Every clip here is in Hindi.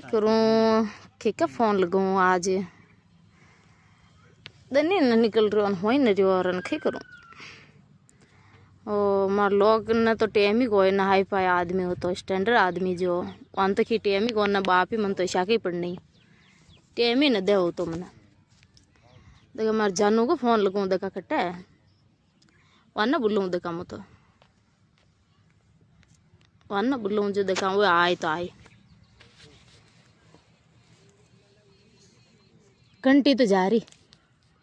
करूँ क्या फोन लगाऊँ आज दनी न निकल रही हो न रही और क्या करूँ। ओ मार लोग न तो टेम ही कोई ना हाई फाई आदमी हो तो स्टैंडर्ड आदमी जो वन तो की टेम ही को ना बाप ही मन तो शाके पड़नी टेम ही न दे हो तो मन देखा मार जानू को फोन लगाऊँ देखा कट्टा है वन बुलूँ देखा मु तो वन बुलूँ जो देखा वो आए तो आए घंटी तो जा रही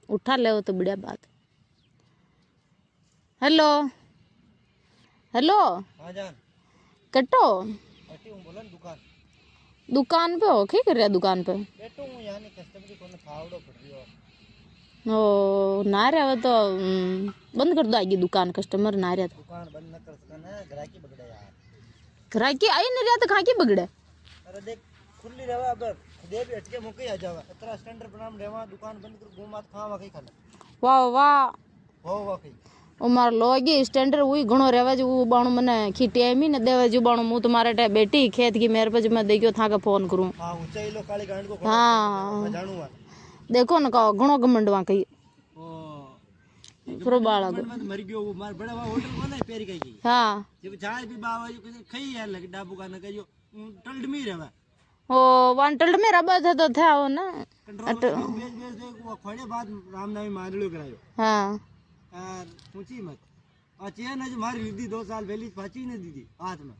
उठा ले तो बढ़िया बात। हेलो हेलो कट्टो दुकान पे हो क्या कर रहा दुकान पे ओ ना रहा तो बंद कर दो आएगी दुकान कस्टमर ना रहा तो दुकान बंद न कर सकना ग्राहकी बगड़े यार ग्राहकी आई नहीं रहा तो कहाँ की बगड़े अरे देख खुली रहवा अब दे भी हटके मुके आ जावा इतना स्टैंडर्ड बनाम रहवा दुकान बंद कर घूमा खावा कहीं खाना वाह वाह हो वाह कहीं ओ मार लोगी स्टैंडर्ड वही घणो रहवा जो बाणो मने की टेम ही न देवे जो बाणो मु तुम्हारे टे बेटी खेत की मेरे पे मैं देखियो था का फोन करूं हां ऊंचाई लो काली गांड को हां मैं जानूंगा देखो न का घणो घमंडवा कही ओ प्रो बाळा को मर गयो वो मार बड़ा होटल कोने पेरी कही हां जब चाय भी बावा खई है लग डाबू का न कहियो टल्ड में रहवा ओ वन टल्ड में रबा था तो था वो ना बेच दे वो खोड़े बाद रामनामी मारलो करायो हां यार पूछी मत और चेन आज मारी लीधी 2 साल पहले पाची ने दीदी हाथ में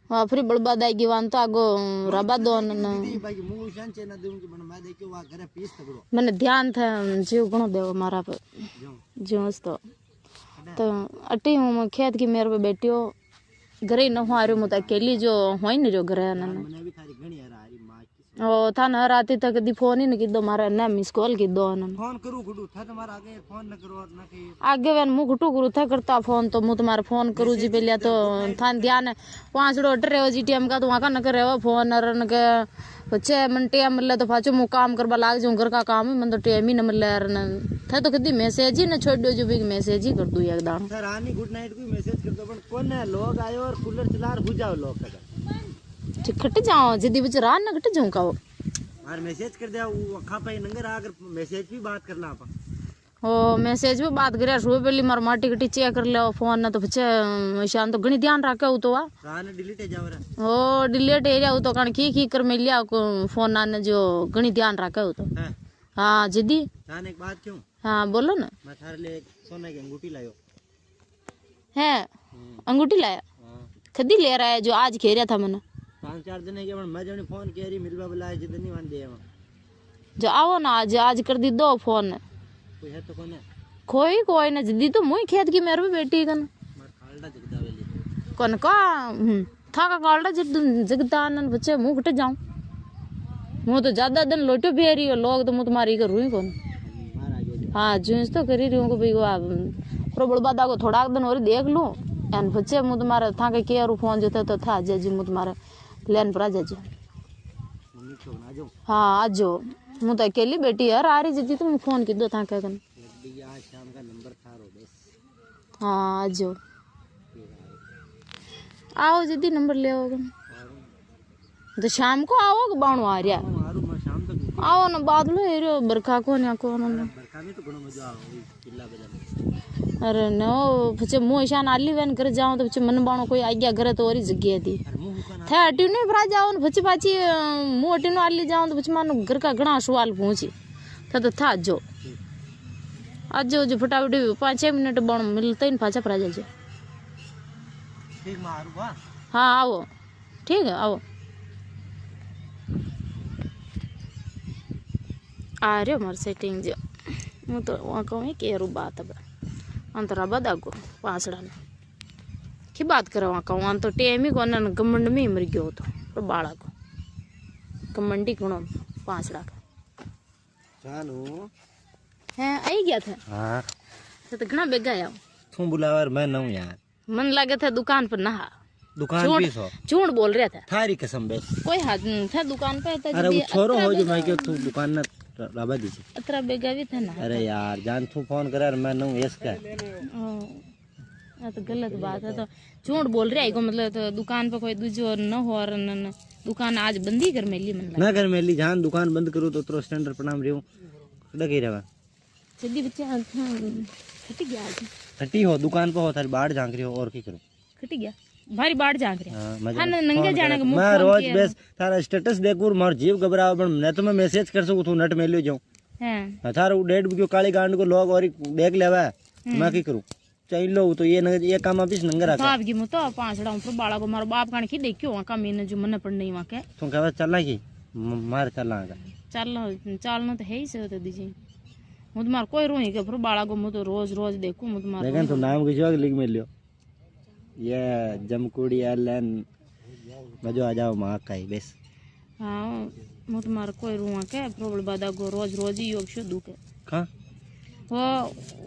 हां फिर बड़बाद आएगी वान तो आगो रबा दो न बाकी मु शान चेन दूंगी बन मैं देखियो वा घरे पीस तगड़ो मैंने ध्यान था जीव गुण देव मारा पे जोस तो अटी हूं खेत की मेरे पे बैठियो घरे न हो आरो मत अकेली जो होई न जो घरे न मैंने भी थारी घणी यार आरी मां की ओ था न राती तक दी फोन ही न की दो मारा न मिस कॉल की दो न फोन करू गुडू था तुम्हारा आगे फोन न करो और न के आगे वन मु गुटू गुरु था करता फोन तो मु तुम्हारा फोन करू जी पहले तो थान ध्यान पांचड़ो डरे हो जी टीएम का तो वहां का न करे हो फोन न के बच्चे मन टेम मिले तो पाछो मु काम करबा लाग जाऊं घर का काम मन तो टेम ही न मिले यार न था तो कदी मैसेज ही न छोड़ दो जो भी मैसेज ही कर दूं एक दान सर रानी गुड नाइट को मैसेज कर दो पण कौन है लोग आयो और कूलर चला और बुझाओ लोग का खट जाओ जदी बच रान न खट जाऊं का मार मैसेज कर दे वो अखा पे नंगर आकर मैसेज भी बात करना आप ओ मैसेज भी बात करे सुबह पहली मार माटी कटी चेक कर ले फोन न तो बच्चे शान तो घणी ध्यान रखे हो तो रान डिलीट है जाव रे ओ डिलीट है जाव तो कण की कर मिलिया फोन न जो घणी ध्यान रखे हो तो हां जदी जान एक बात क्यों हां बोलो ना मैं थारे लिए सोने की अंगूठी लायो है अंगूठी लाया कदी ले रहा है जो आज खेरिया था मैंने 5-4 दिन के मैं जने फोन केरी मिलवा बुलाए जितनी मान दे जो आओ ना आज कर दी दो फोन कोई है तो कोई ना जदी तो मुई खेत की मेरे पे बेटी कन मार कालडा जगदावेली कौन का था का कालडा जगदान बच्चे मुंह कट जाऊं मु तो ज्यादा दिन लोटो फेरी लोग तो मु तुम्हारी कर रुई कौन हां जुंस तो करी रही हूं को भाई वो प्रबल बादा को थोड़ा दिन और देख लूं एन बच्चे मु तुम्हारे था के केरू फोन जो तो था जी मु तुम्हारे लेन पर आ जाजो हाँ आजो मु तो अकेली बेटी यार आ रही जदी तुम फोन की दो था क्या कन आज शाम का नंबर थारो बस हाँ आजो आओ जदी नंबर ले आओ तो शाम को आओ बाणो आ रहा आओ ना बादलो एरियो बरखा को ना को ना बरखा में तो घणो मजा आओ किल्ला बजा अरे नो पछे मु ईशान आली वेन कर जाऊं तो पछे मन बाणो कोई आ गया घर तो औरी जगह थी थे अटी ने भरा जाओ पछे पाची मु अटी नो आली जाऊं तो पछे मानो घर का घणा सवाल पूछी था जो आज जो फटाफट 5-6 मिनट बाणो मिलते ही पाछा भरा जाजो ठीक मारू हां आओ ठीक है आओ आ रहे मार सेटिंग जो मु तो वहां कहूं के रू बात अब अंतरा बदागो पासड़ा की बात करे वहां कहूं तो टेम ही कोन गमंड में मर गयो तो बाड़ा को गमंडी गुणो पासड़ा का जानू है आई गया था हां तो घना बेगा आया तू बुलावर मैं न हूं यार मन लगे था दुकान पर नहा दुकान पे सो झूठ बोल रहा था थारी कसम बे कोई हाथ था दुकान पे था अरे वो छोरो हो जो मैं के तू दुकान न रबा दीजिए अतरा बेगा भी था ना अरे यार जान तू फोन करे मैं न हूं इसका तो गलत बात है। तो झूठ बोल रहा है को मतलब तो दुकान पे कोई दूसरो न हो और न दुकान आज बंद ही कर मेली मन ना कर मेली जान दुकान बंद करूँ तो उतरो स्टैंडर्ड प्रणाम रियो डगे रहा जल्दी बच्चे खटी गया आज खटी हो दुकान पे हो थारी बाहर झांक रही हो और की करूँ खटी गया भारी बाढ़ झांक रहे हाँ नंगे जाने का मैं रोज बेस थारा स्टेटस देखूं मार जीव घबराव बन मैं तो मैं मैसेज कर सकूं तू नट मेलियो जाऊं हां थारा डेढ़ क्यों काली गांड को लोग और देख लेवा मैं की करूं चाहिए लो तो ये काम ऑफिस नंगर आके बाप की मु तो पांचड़ा ऊपर बाला को मारो बाप कान की देखियो का मैंने जो मन पड़ नहीं वहां के तू कहवा चलना की मार चलना चलना तो है ही से तो दीजिए मु तो मार कोई रोई के फिर बाला को मु तो रोज रोज देखूं मु तो मार लेकिन तू नाम किसी लिख मेलियो ये जमकुड़ी एलन मजो आ जाओ मां का ही बस हां मु तो मार कोई रोवा के प्रॉब्लम बादा को रोज रोज ही योग शुद्ध के का वो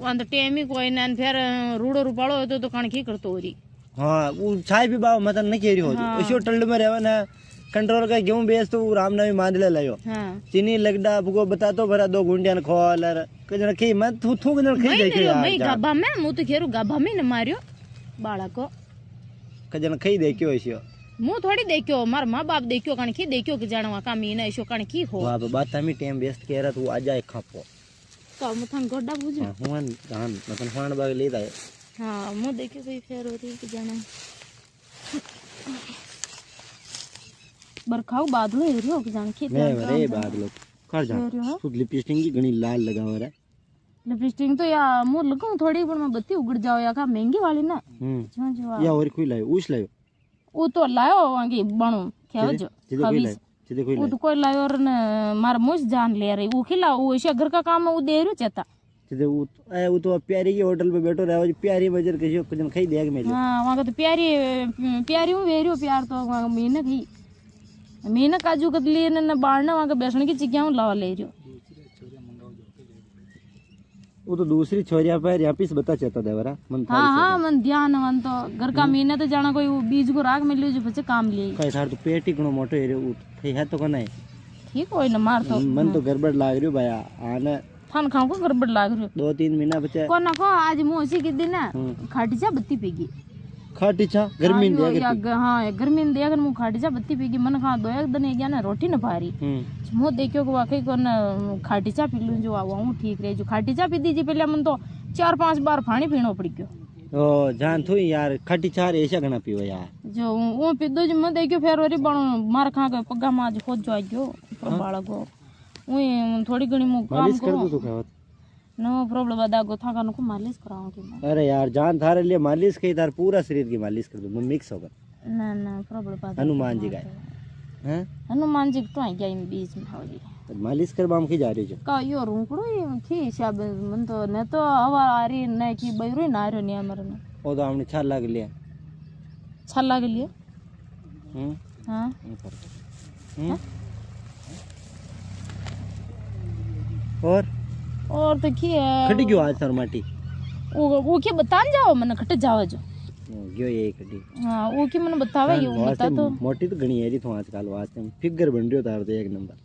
वंद टेमी कोई न फिर रूड़ो रुपाड़ो तो कण की करतो ओरी हां वो चाय भी बाव मतलब नहीं केरी हो इशो टल्ड में रहवा ना कंट्रोल का गेहूं बेच तो रामनवमी मान ले लायो हां चीनी लगड़ा बुको बता तो भरा दो गुंडियान खोल और कजन खी मैं थू कजन खी देखियो यार मैं गाभा में मु तो घेरू गाभा में न मारियो बाळा को कजन खी देखियो इशो मु थोड़ी देखियो मार मां बाप देखियो कण की देखियो कि जानवा का मीना इशो कण की हो वाह बात हमें टाइम वेस्ट केरा तू आ जाए खापो तो मु थन गोड्डा बुझो हुन गान मतलब फाण बाग ले दाए हां मु देखियो सही फेर हो रही कि जाना बरखाऊ बादलो एरियो कि जान खेत मैं रे बादलो कर जा तू लिपस्टिक की घणी लाल लगावा रे लिपस्टिक तो या मु लगाऊं थोड़ी पर मैं बत्ती उगड़ जाओ या का महंगी वाली ना जो या और कोई लायो उस लायो वो तो लायो वांगी बणो क्या जो सीधे कोई वो तो कोई लायो और न मार मुझ जान ले रही वो खिला वो ऐसे घर का काम है वो दे रही चेता सीधे वो तो प्यारी की होटल पे बैठो रहा है प्यारी बजर किसी कुछ खाई देग में हां वहां का तो प्यारी हूं वेरियो प्यार तो मीना काजू कतली न बाड़ना वहां का बेसन की चिकिया लावा ले रही वो तो दूसरी छोरिया पर यहाँ पीस बता चाहता देवरा मन हां मन ध्यान मन तो घर का मीना तो जाना कोई बीज को राख मिलियो जो बच्चे काम लिए कई सार तो पेट ही गणो मोटो है तो कोना है ठीक होई न मार तो मन तो गड़बड़ लाग रही भाया आने थान खाऊ को गड़बड़ लाग रही 2-3 महीना बचे को ना को आज मोसी के दिन खाटीचा बत्ती पीगी खाटीचा गर्मी में देगा हां गर्मी में देगा मु खाटीचा बत्ती पीगी मन खा दो एक दिन गया ना रोटी न भारी मु देखियो को वाकई को न खाटीचा पी लूं जो आऊं ठीक रहे जो खाटीचा पी दीजी पहले मन तो 4-5 बार पानी पीनो पड़ गयो ओ जान थू यार खाटीचा ऐसा घना पीओ यार जो वो पी दो जो मैं देखियो फेर ओरी बण मार खा के पग्गा माज हो जो गयो बाळा को ओए थोड़ी घणी मु काम कर दो तो नो प्रॉब्लम बदा गो था को मालिश कराऊं की अरे यार जान थारे लिए मालिश की तार पूरा शरीर की मालिश कर दो मिक्स होगा ना ना प्रॉब्लम बदा हनुमान जी का हैं हनुमान जी तो आ गया इन बीच में हो जी मालिश कर बाम की जा रही जो का यो रुकड़ो थी सब मन तो न तो हवा आ रही न की बैरो ना रो ने हमर ने ओ तो हमने छल लग लिया छल लग लिया हां और तो की है खटी क्यों आज सर माटी वो के बता जाओ मन खट जावा जो गयो ये खटी हां वो की मन बतावे ये बता तो मोटी तो घणी हेरी तो आजकल वास्ते फिगर बन रही हो तार तो एक नंबर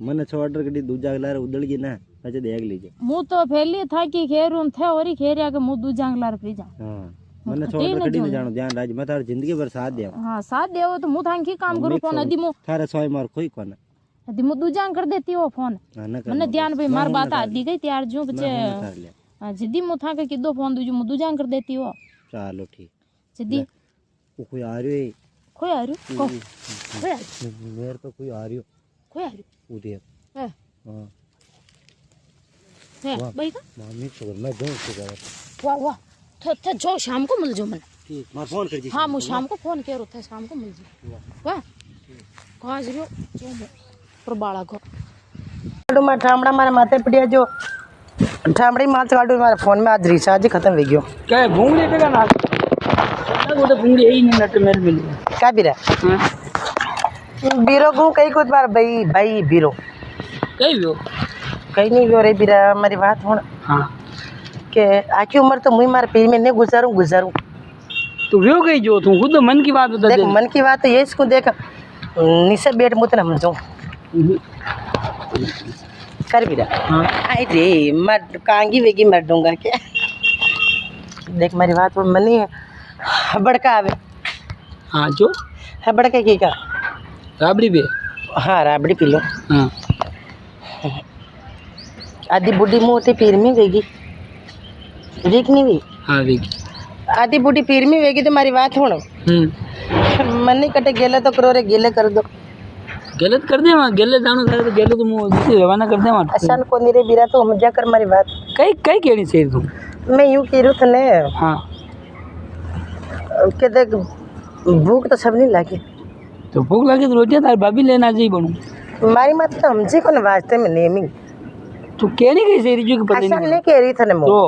मन छोड़ कटी दूजा गलार उदड़ गई ना अच्छा देख लीजिए मु तो फैली था कि खेरूं थे और खेरिया के मु दूजा गलार फ्री जा हां मन छोड़ कटी न जानो ध्यान राज मैं तार जिंदगी भर साथ देव हां साथ देव तो मु थां की काम करू फोन अदी मु थारे सोय मार कोई कोना अदी मु दूजा कर देती हो फोन मन ध्यान भाई मार बात आदी गई त्यार जो बच्चे जिद्दी मु था के किदो फोन दूजो मु दूजा कर देती हो चलो ठीक जिद्दी वो कोई आ रही है कोई आ रही को कोई मेरे पे कोई आ रही हो कोई आ रही उधर हां है भाई का मामी छोड़ मैं जाऊं तो वाह वाह तो जो शाम को मिल जो मन ठीक मैं फोन कर दी हां मु शाम को फोन करो थे शाम को मिल जी वाह कहां जरियो जो पर बाळा को काडू मैं ठामड़ा मारे माथे पड़िया जो ठामड़ी माथ काडू मारे फोन में आज रिचार्ज खत्म हो गयो क्या भूंगड़ी पे का ना वो तो भूंगड़ी यही नहीं नट मेल मिली का बिरा बीरो को कई को बार भाई बीरो कई वो कई नहीं हो रे बिरा हमारी बात होना हां के आकी उम्र तो मुई मार पे में नहीं गुजारूं तो वो गई जो तू खुद मन की बात बता दे देख मन की बात तो ये इसको देख निसे बैठ मुत ना समझो कर बिरा हां आई रे मर कांगी वेगी मर दूंगा क्या देख मारी बात और मनी है बड़का आवे हाँ जो है बड़का की का राबड़ी भी हाँ राबड़ी पी लो हाँ आधी बुढ़ी मोटी पीर में वेगी वीक नहीं हुई हाँ वीक आधी बुढ़ी पीर में वेगी तो मारी बात होना मनी कटे गेले तो करो रे गेले कर दो गलत कर दे वहाँ गेले जानो सारे तो गेले तो मुझे रवाना कर दे वहाँ असान को निरे बिरा तो हम जा कर मारी बात कई कई केड़ी से तुम मैं यूं कह रही थने हाँ के देख भूख तो सब नहीं लगी तो भूख लगे तो रोटियां तार भाभी लेना चाहिए बनू मारी मत तो हमसे को वास्ते में नेमी तू कहने कहीं से रिजू के पता असान नहीं नहीं कह रही थने तो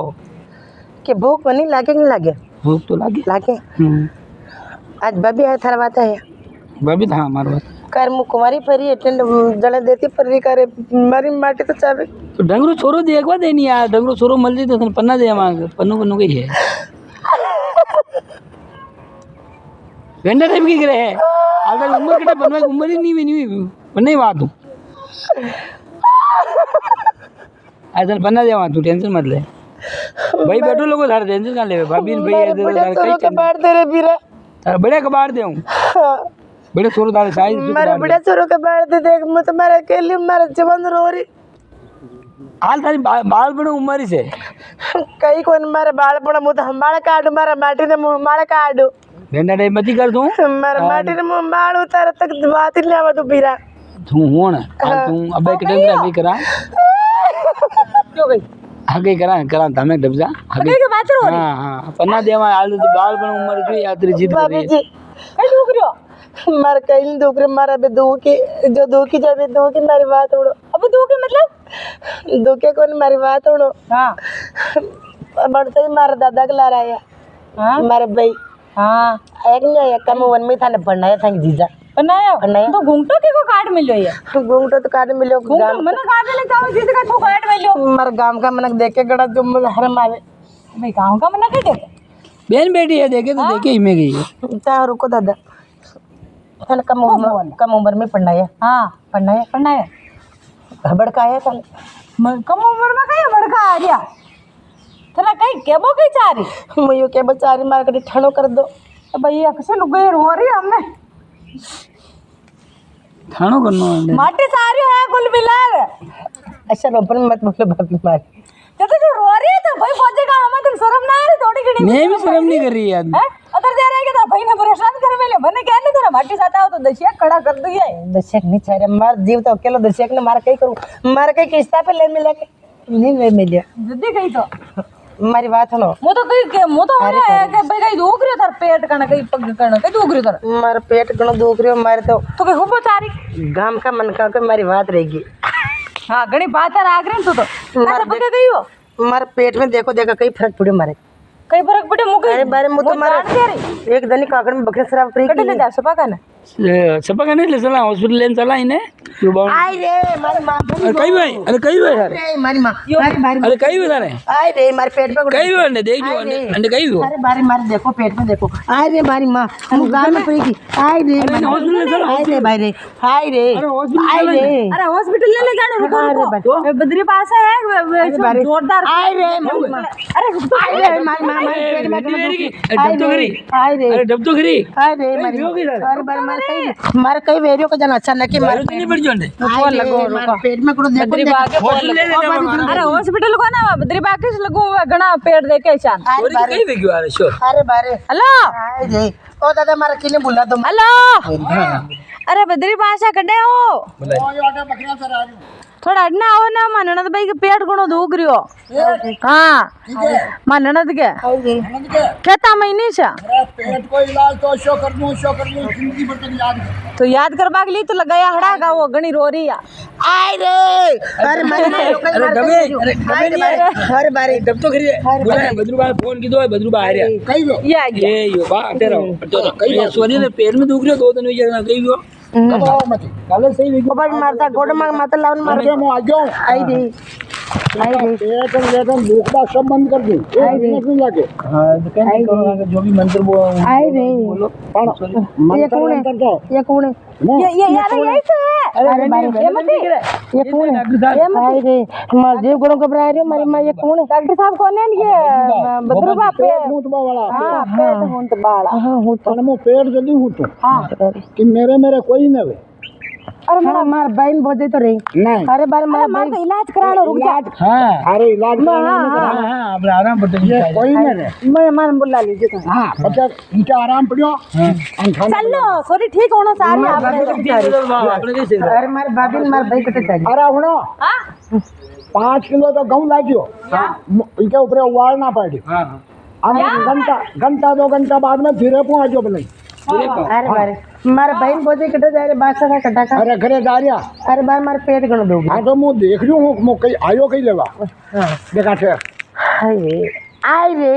कि भूख नहीं लागे नहीं लागे भूख तो लगे लागे आज भाभी आया थारा बात है भाभी था हमारे बात कर मु कुमारी परी अटेंड जने देती परी करे मारी माटी तो चावे तो डंगरो छोरो दे एक बार देनी यार डंगरो छोरो मल दे तो पन्ना दे हमारे पन्नू पन्नू कही है वेंडर टाइप की करे है अगर उम्र के बनवा उम्र ही नहीं नहीं बात हूँ ऐसा पन्ना दे वहाँ तू टेंशन मत ले भाई बैठो लोगो सारे टेंशन का ले भाभी भाई इधर कई कबाड़ दे रे बीरा तारा बड़े कबाड़ दे हूँ बड़े छोरो तारे साइज मारे बड़े छोरो कबाड़ दे देख मैं तुम्हारे अकेले मारे जवान रो रही हाल तारी बाल बड़े उम्र से कई कोन मारे बाल पड़ा मुंह तो हमारा काट मारा माटी ने मुंह हमारा काट वेंडर टाइप मत कर दूँ मारे माटी ने मुंह बाल उतार तक बात ही नहीं आवा तू बीरा तू हो ना तू अबे के टंगरा भी करा क्यों गई आगे करा तमे डब जा आगे के बात रो रही हां हां पन्ना देवा हाल तो बाल बड़े उम्र जो यात्री जीत भाभी रही जी कई दुख रहो मार कई दुख रे मारा बे दुखी जो दुखी जाबे दुखी मारी बात उड़ो अब दुखी मतलब दुखे कोन मारी बात उड़ो हां बढ़ते मार दादा के ला रहा है हां मारे भाई हां एक नहीं है कम वन में था ने बनाया था जीजा बनाया तो घूंगटो के को कार्ड मिलो ये घूंगटो तो कार्ड मिलो गांव मन कार्ड ले जाओ जीजा का तो कार्ड मिलो मार गांव का मनक देख के गड़ा जो हरम आवे भाई गांव का मनक के बहन बेटी है देखे तो देखे ही में गई चाह रुको दादा है कम उम्र में पढ़ना है हाँ पढ़ना है बड़का आया था कम उम्र में कहीं बड़का आ गया थोड़ा कहीं केबो कहीं चारी मैं यो केबो चारी मार के ठंडो कर दो भाई अक्सर लोग रो रही हमें खानो करनो है माटी सारी है कुल मिलाकर अच्छा रोपन मत बोलो भाभी मार तो रो रही है तो भाई पहुंचेगा हमें तुम शर्म ना आ रही थोड़ी घड़ी मैं भी शर्म नहीं कर रही यार उधर जा रहा है कि भाई ने परेशान कर मेले बने क्या नहीं तेरा माटी साथा हो तो दशक खड़ा कर दिया दशक नहीं चाहे मार जीव तो अकेला दशक ने मार कहीं करूं मार कहीं किस्ता पे ले मिला के नहीं ले मिलिया जल्दी कहीं तो मारी बात सुनो मु तो है के भाई कहीं दुख रही थार पेट कण कहीं पग कण कहीं दुख रही थार मार पेट कण दुख रही मारे तो कहीं हो चारी गांव का मन का मारी बात रहेगी हां घणी बात है आग रही तो मारे पग गई हो मारे पेट में देखो कहीं फर्क पड़े मारे कई फर्क पड़े मुके अरे बारे मु तो मारे एक दनी काकड़ में बकरे शराब पड़ी कटे ले जा सपा का नहीं ले चला हॉस्पिटल लेन चला इने आई रे मारी मां अरे कई भाई अरे मारी मां अरे कई भाई रे आई रे मारे पेट में कई भाई ने देख जो अंडे कई हो अरे बारे मारे देखो पेट में देखो आई रे मारी मां हम गाल में पड़ेगी आई रे हॉस्पिटल ले चला आई रे भाई रे आई रे अरे हॉस्पिटल ले जाने रुको बद्री पास है जोरदार आई रे अरे आई रे मारी मां पेट में डब तो करी आई रे अरे डब तो करी आई रे मारी बार मार कई वेरियो का जाना अच्छा न कि मार नहीं पड़ जोंडे फोन लगो रुको पेट में कुछ देखो अरे हॉस्पिटल को ना बद्री बाकी लगो घना पेट देखे शान और कई वे क्यों आ रहे शो अरे बारे हेलो आई रे ओ दादा मारा किने बुला दो हेलो अरे बद्री भाषा कड़े हो थोड़ा अड़ना आओ ना मां ननद भाई के पेट घणो दुख रियो हां मां ननद के केता महीने से पेट को इलाज तो शो कर दूं जिंदगी भर तक याद तो याद करबा के लिए तो लगाया हड़ा का वो घणी रो रही है आई रे अरे अरे डबे हर बारे डब तो करिए बोला बद्रू भाई फोन की दो बद्रू भाई आ रहा कई वो ये आ गया ये यो बा अटे रहो कई सोनी ने पेट में दुख रहा दो दिन हुई ना कई वो कबाओ मत काले सही वे बाबा मारता गोड़ मांग माता लावन मार के मु आ जाऊं आई रे पेट में लेकिन भूखा सब बंद कर दूं आई रे नहीं लागे हां कहीं करो जो भी मंत्र बोलो आई रे बोलो ये कौन है ये कौन है ये यार यही तो है अरे बारे ये कौन है? हाय रे मार जीव गुणों घबरा रही मारी माँ, ये कौन है? डॉक्टर साहब कौन है ये? बदरू बाप पे हूँ वाला हाँ पेट हूँ तो बाड़ा हाँ हूँ तो मैं पेट जल्दी हूँ तो हाँ कि मेरे कोई न वे अरे मेरा मार बहन बोझे तो रही नहीं अरे बारे मार तो इलाज कराना रुक जा हाँ अरे इलाज हाँ अब आराम पड़ते कोई न रे मैं मार बुला लीजिए तो हाँ बच्चा इनका आराम पड़ियो चल लो सॉरी ठीक होना सारी आप अरे मार बाबिन मार भाई कटे चाहिए अरे हुनो 5 किलो तो गहूं लाजियो इनके ऊपर उबालना पड़ी घंटा 2 घंटा बाद में धीरे पहुंचो भले अरे बारे मार बहन बोझे कटे जा रहे बादशाह का कटा का अरे घरे जा रिया अरे बार मार पेट गण दोगे हाँ तो मैं देख रही हूँ मैं कहीं आयो कहीं लेवा देखा थे हाय आई रे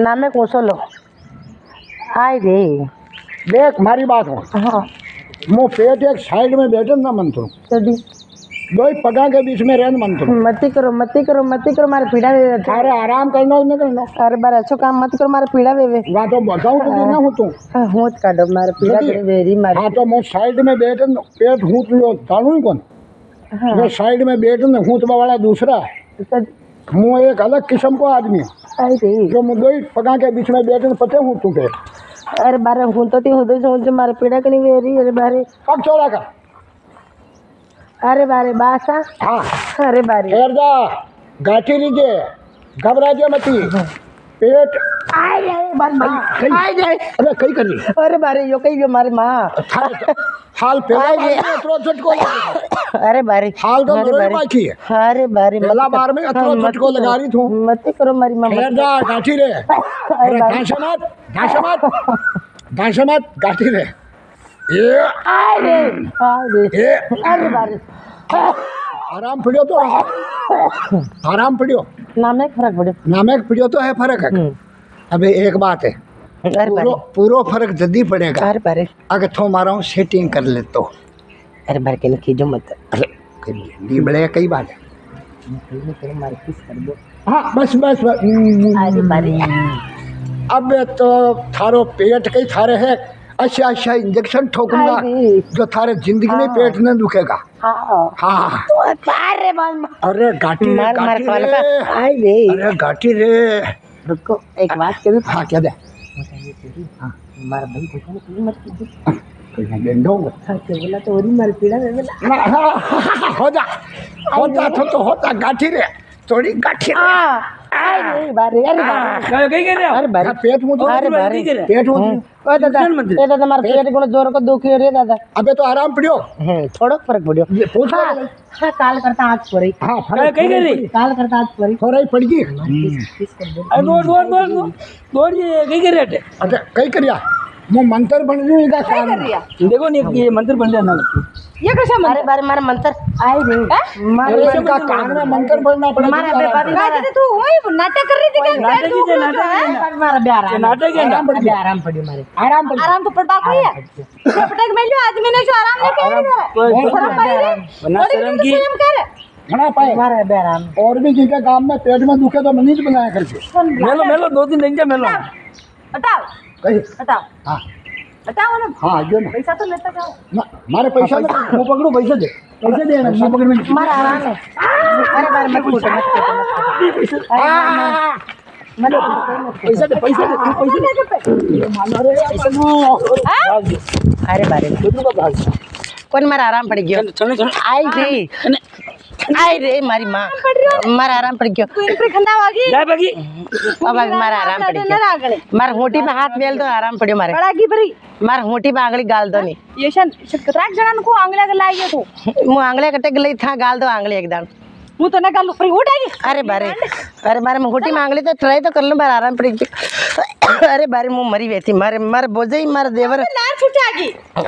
नामे कोसो लो आई रे देख मारी बात हो हाँ मैं पेट एक साइड में बैठे ना मन तो सदी दो ही पगा के बीच में रहन मन तो मती करो मारे पीड़ा वे अरे आराम करना नहीं करना अरे बार अच्छो काम मत करो मारे पीड़ा वे वहाँ तो बताऊँ तो ना हूँ तू होत काटो मारे पीड़ा करे वेरी मारे हाँ तो मैं साइड में बैठे पेट हूँ लो तानू ही कौन मैं साइड में बैठे हूँ वाला दूसरा मैं एक अलग किस्म को आदमी हूँ आई रे जो मैं दो ही पगा के बीच में बैठे पते हूँ तू के अरे बारे हूँ तो ती हूँ जो मारे पीड़ा कनी वेरी अरे बारे पग चौड़ा कर अरे बारे बासा हाँ अरे बारे ठहर जा गाठी लीजिए घबरा जा मती पेट आई रे बार आई रे अरे कहीं कर रही अरे बारे यो कही मारे माँ हाल पहला झटको अरे बारे हाल तो बरोबर बाकी है अरे बारे पहला बार में अतरो झटको लगा रही थू मत करो मारी माँ ठहर जा गाठी रे अरे ढांसा मत गाठी रे ये अरे बारे आराम पड़ियो तो आराम पड़ियो नाम एक फर्क पड़े नामे पड़ियो तो है फर्क है अबे एक बात है अरे बारे पूरो फर्क जल्दी पड़ेगा अरे बारे अगर थो मारा सेटिंग कर ले तो अरे बारे के खींचो मत अरे करिए बड़े कई बात है मारे किस कर दो हाँ बस अरे बारे अब तो थारो पेट कई थारे है अच्छा इंजेक्शन ठोकूंगा जो थारे जिंदगी में पेट न दुखेगा हाँ अरे अरे गाठी रे अरे गाठी रे रुको एक बात करूँ हाँ क्या दे मार भाई कुछ मत कीजिए बोला तो और मार पीड़ा हो जा तो होता गाठी रे थोड़ी गाठी अरे बारे अरे बारे पेट मुझे अरे बारे पेट मुझे ओ दादा ये दादा मार पेट को जोर को दुखी रे दादा अबे तो आराम पड़ियो थोड़ा फर्क पड़ियो पूछ हाँ काल करता आज पड़ी हाँ फर्क कहीं कर रही काल करता आज पड़ी थोड़ा ही पड़ गई अरे दौड़ ये कहीं कर रहे अच्छा कहीं करिया मैं मंत्र बन रही हूँ काम देखो नहीं ये मंदिर बन जाना ये कैसा अरे बारे मारे मंत्र आई रे मारे का कान में मंत्र पढ़ना पड़ेगा मारे बेबादी गाजी तू वही नाटक कर रही थी क्या नाटक ही नाटक मारा ब्याह नाटक है आराम पड़ी मारे आराम तो पड़ता कोई है पटक में जो आदमी ने जो आराम नहीं किया वरना शर्म की घना पाए मारे बेराम और भी जिनके काम में पेट में दुखे तो मनीष बनाया करके मेलो 2 दिन देंगे मेलो बताओ कहीं बताओ हाँ बताओ ना हाँ जो ना पैसा तो लेता जाओ ना मारे पैसा मैं पकड़ू पैसे दे ना मैं पकड़ में मारा आराम है अरे बारे मत पूछो पैसा दे अरे बारे कौन मारा आराम पड़ गया आई रे मारी माँ मारा आराम पड़ गया अब मारा आराम पड़ गया मार होटी पे हाथ मेल दो आराम पड़ियो मारे मार होटी पे आंगली गाल दो नहीं ये कतराक जणांन को आंगल्या गलाई गयो तो मु आंगले कटे गई था गाल दो आंगली एकदम हूं तो न गाल फ्री उठाई अरे बारे मैं होटी में आंगली तो ट्राई तो कर लूं बार आराम पड़ गया अरे बारे मु मरी वेथी मारे बोझे ही मारे देवर लार छुटागी